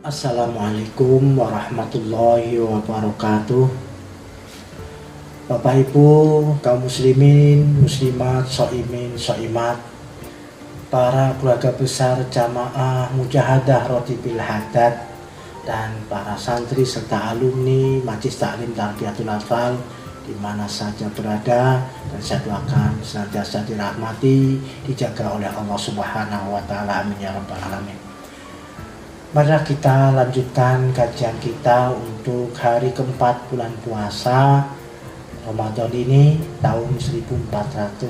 Assalamualaikum warahmatullahi wabarakatuh. Bapak Ibu, kaum muslimin, muslimat, soimin, soimat, para keluarga besar jamaah mujahadah rotibil hadat, dan para santri serta alumni Majelis Taklim Tarbiyatul Atfal di mana saja berada, dan saya doakan senantiasa dirahmati, dijaga oleh Allah Subhanahu wa Ta'ala. Amin ya rabbal alamin. Mari kita lanjutkan kajian kita untuk hari keempat bulan puasa Ramadan ini tahun 1441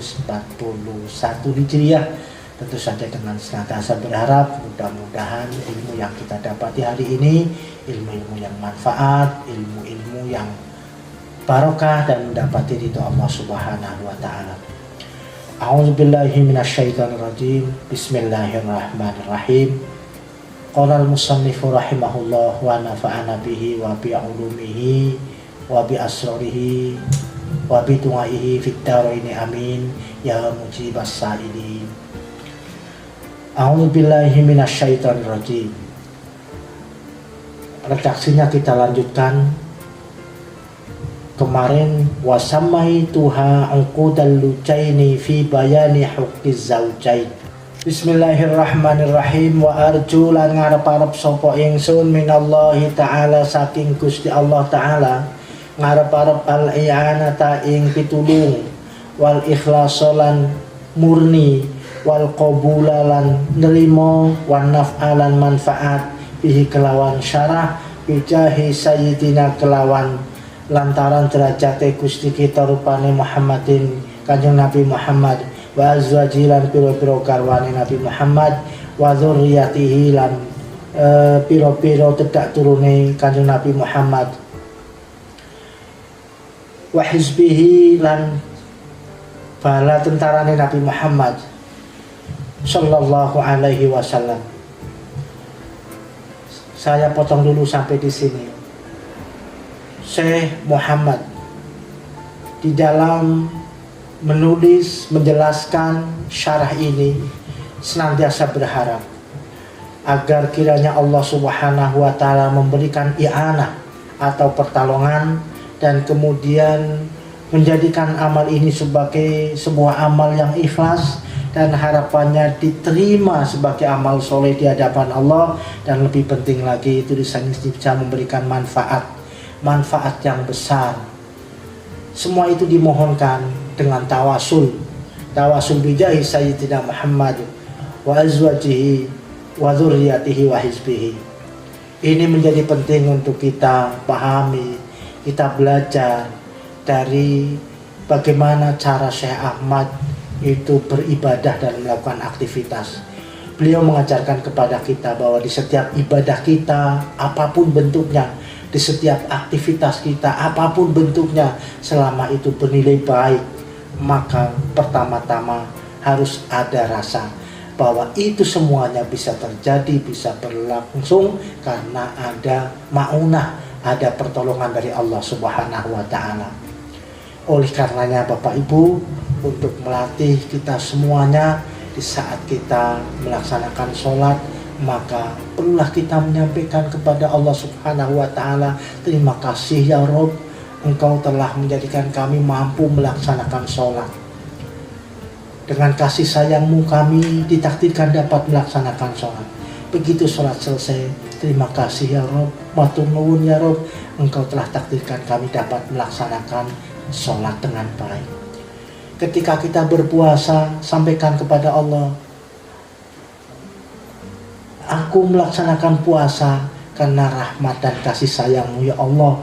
Hijriah. Tentu saja dengan senantiasa berharap mudah-mudahan ilmu yang kita dapati hari ini ilmu-ilmu yang manfaat, ilmu-ilmu yang barokah, dan mendapati ridho Allah Subhanahu wa Ta'ala. A'udzubillahi minasyaitonirrajim. Bismillahirrahmanirrahim. Qala al-musannifu rahimahullah wa nafa'ana bihi wa bi ulumihi wa bi asrarihi wa bi du'aihi fid dharaini amin ya mujibas sa'ilin. A'udzu billahi minasyaitonir rajim. Redaksinya kita lanjutkan. Kemarin wasamai tuha angqudal lucaini fi bayani huqqiz zaujain. Bismillahirrahmanirrahim. Wa arju lan ngarep-arep sapa ingsun minallahi ta'ala saking Gusti Allah Ta'ala, ngarep-arep al-i'anata ing pitulung, wal ikhlasolan murni, wal qabulalan nerimo, wan naf'alan manfaat bihi kelawan syarah, bijahi sayyidina kelawan lantaran derajate Gusti kita rupane Muhammadin Kanjeng Nabi Muhammad, wa azwajilan piro-piro garwane Nabi Muhammad, wa dzurriyyatihi lan piro-piro tedak turune Kanjeng Nabi Muhammad, wa hizbihi lan bala tentarane Nabi Muhammad sallallahu alaihi wasallam. Saya potong dulu sampai di sini. Syekh Muhammad di dalam menulis, menjelaskan syarah ini senantiasa berharap agar kiranya Allah Subhanahu wa Ta'ala memberikan i'anah atau pertolongan, dan kemudian menjadikan amal ini sebagai sebuah amal yang ikhlas, dan harapannya diterima sebagai amal soleh di hadapan Allah, dan lebih penting lagi itu bisa memberikan manfaat yang besar. Semua itu dimohonkan dengan tawasul bijahi sayyidina Muhammad wa azwajihi wa dzurriyyatihi wa hizbihi. Ini menjadi penting untuk kita pahami, kita belajar dari bagaimana cara Syekh Ahmad itu beribadah dan melakukan aktivitas. Beliau mengajarkan kepada kita bahwa di setiap ibadah kita, apapun bentuknya, di setiap aktivitas kita, apapun bentuknya, selama itu bernilai baik, maka pertama-tama harus ada rasa bahwa itu semuanya bisa terjadi, bisa berlangsung karena ada ma'unah, ada pertolongan dari Allah Subhanahu wa Ta'ala. Oleh karenanya Bapak Ibu, untuk melatih kita semuanya di saat kita melaksanakan sholat, maka perlulah kita menyampaikan kepada Allah Subhanahu wa Ta'ala, terima kasih ya Rob, Engkau telah menjadikan kami mampu melaksanakan sholat. Dengan kasih sayangmu kami ditakdirkan dapat melaksanakan sholat. Begitu sholat selesai, terima kasih ya Rob, matur nuwun ya Rob, Engkau telah takdirkan kami dapat melaksanakan sholat dengan baik. Ketika kita berpuasa, sampaikan kepada Allah, aku melaksanakan puasa karena rahmat dan kasih sayangmu ya Allah,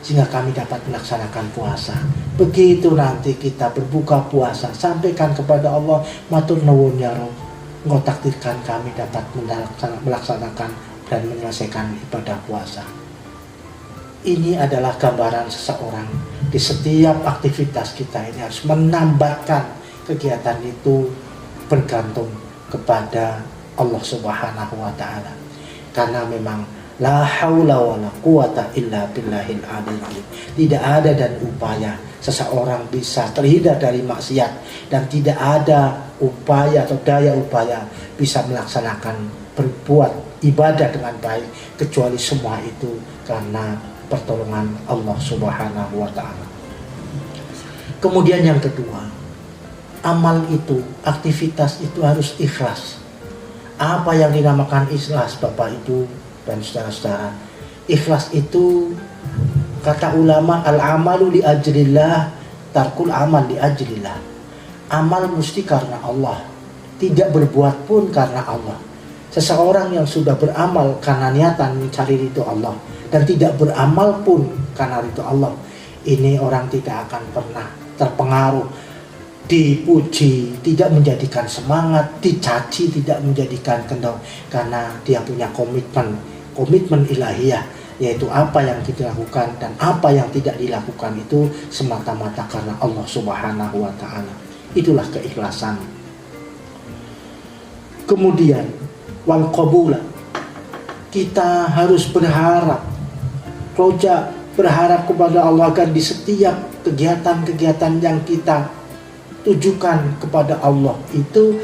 sehingga kami dapat melaksanakan puasa. Begitu nanti kita berbuka puasa, sampaikan kepada Allah, matur nuwun ya Rabb, Engkau takdirkan kami dapat melaksanakan dan menyelesaikan ibadah puasa. Ini adalah gambaran seseorang di setiap aktivitas kita ini harus menambahkan kegiatan itu bergantung kepada Allah Subhanahu wa Ta'ala. Karena memang la haula wala quwata illa billahil aliyil. Tidak ada dan upaya seseorang bisa terhindar dari maksiat, dan tidak ada upaya atau daya upaya bisa melaksanakan berbuat ibadah dengan baik, kecuali semua itu karena pertolongan Allah Subhanahu wa Ta'ala. Kemudian yang kedua, amal itu, aktivitas itu harus ikhlas. Apa yang dinamakan ikhlas, Bapak Ibu dan saudara-saudara? Ikhlas itu, kata ulama, al-amalu li ajlillah, tarkul amal li ajlillah. Amal mesti karena Allah, tidak berbuat pun karena Allah. Seseorang yang sudah beramal karena niatan mencari ridho Allah dan tidak beramal pun karena ridho Allah, ini orang tidak akan pernah terpengaruh, dipuji tidak menjadikan semangat, dicaci tidak menjadikan kendor, karena dia punya komitmen ilahiyah, yaitu apa yang kita lakukan dan apa yang tidak dilakukan itu semata-mata karena Allah Subhanahu wa Ta'ala. Itulah keikhlasan. Kemudian wal qabula, kita harus berharap, roja, berharap kepada Allah agar di setiap kegiatan-kegiatan yang kita tujukan kepada Allah itu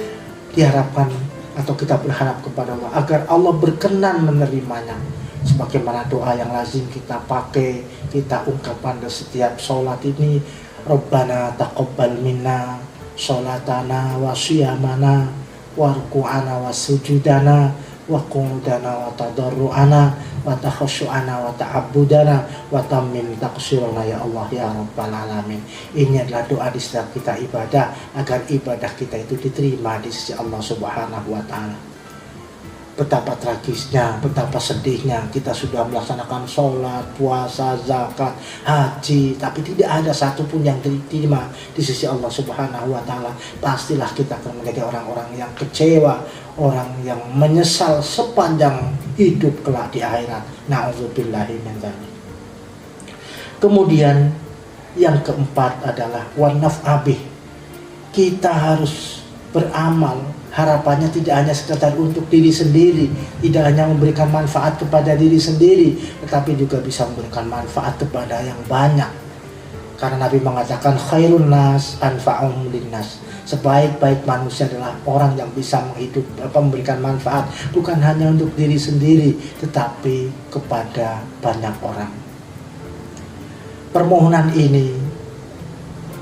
diharapkan, atau kita berharap kepada Allah agar Allah berkenan menerimanya, sebagaimana doa yang lazim kita pakai, kita ungkapkan di setiap sholat ini, Rabbana taqabbal minna sholatana wa siyamana wa ruku'ana wa sujudana wa qudana wa tadarru'ana wa takhashu'ana wa ta'abbudana wa tammim taqsirana ya Allah ya Rabbal Alamin. Ini adalah doa di setiap kita ibadah, agar ibadah kita itu diterima di sisi Allah Subhanahu wa Ta'ala. Betapa tragisnya, betapa sedihnya kita sudah melaksanakan sholat, puasa, zakat, haji, tapi tidak ada satupun yang diterima di sisi Allah Subhanahu wa Ta'ala. Pastilah kita akan menjadi orang-orang yang kecewa, orang yang menyesal sepanjang hidup kelak di akhirat. Na'udzubillahi min dzalik. Kemudian yang keempat adalah wanaf abih. Kita harus beramal, harapannya tidak hanya sekedar untuk diri sendiri, tidak hanya memberikan manfaat kepada diri sendiri, tetapi juga bisa memberikan manfaat kepada yang banyak. Karena Nabi mengatakan khairun nas anfa'uhum linnas, sebaik-baik manusia adalah orang yang bisa memberikan manfaat bukan hanya untuk diri sendiri, tetapi kepada banyak orang. Permohonan ini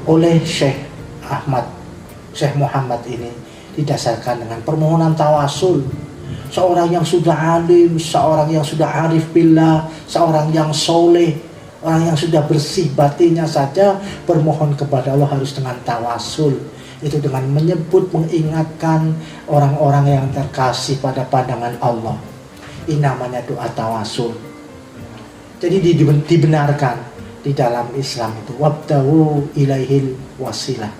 oleh Syekh Muhammad ini didasarkan dengan permohonan tawasul. Seorang yang sudah alim, seorang yang sudah arif billah, seorang yang soleh, orang yang sudah bersih batinnya saja bermohon kepada Allah harus dengan tawasul. Itu dengan menyebut, mengingatkan orang-orang yang terkasih pada pandangan Allah. Ini namanya doa tawasul. Jadi dibenarkan di dalam Islam itu wabtahu ilaihil wasilah.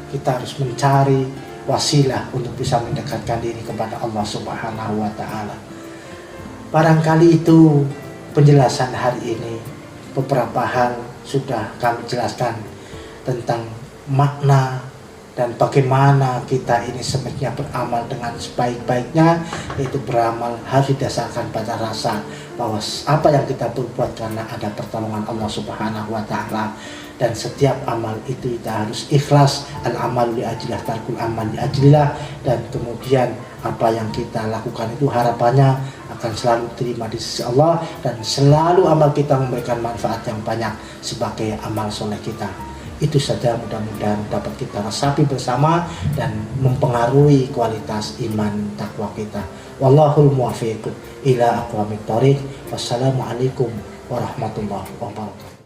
Kita harus mencari wasilah untuk bisa mendekatkan diri kepada Allah Subhanahu wa Ta'ala. Barangkali itu penjelasan hari ini. Beberapa hal sudah kami jelaskan tentang makna dan bagaimana kita ini semestinya beramal dengan sebaik-baiknya, yaitu beramal harus didasarkan pada rasa bahwa apa yang kita berbuat karena ada pertolongan Allah Subhanahu wa Ta'ala. Dan setiap amal itu kita harus ikhlas, al-amalu li ajlillah, tarkul amal li ajlillah. Dan kemudian apa yang kita lakukan itu harapannya akan selalu terima di sisi Allah, dan selalu amal kita memberikan manfaat yang banyak sebagai amal soleh kita. Itu saja, mudah-mudahan dapat kita resapi bersama dan mempengaruhi kualitas iman takwa kita. Wallahul muwaffiq ila aqwamit thoriq. Wassalamualaikum warahmatullahi wabarakatuh.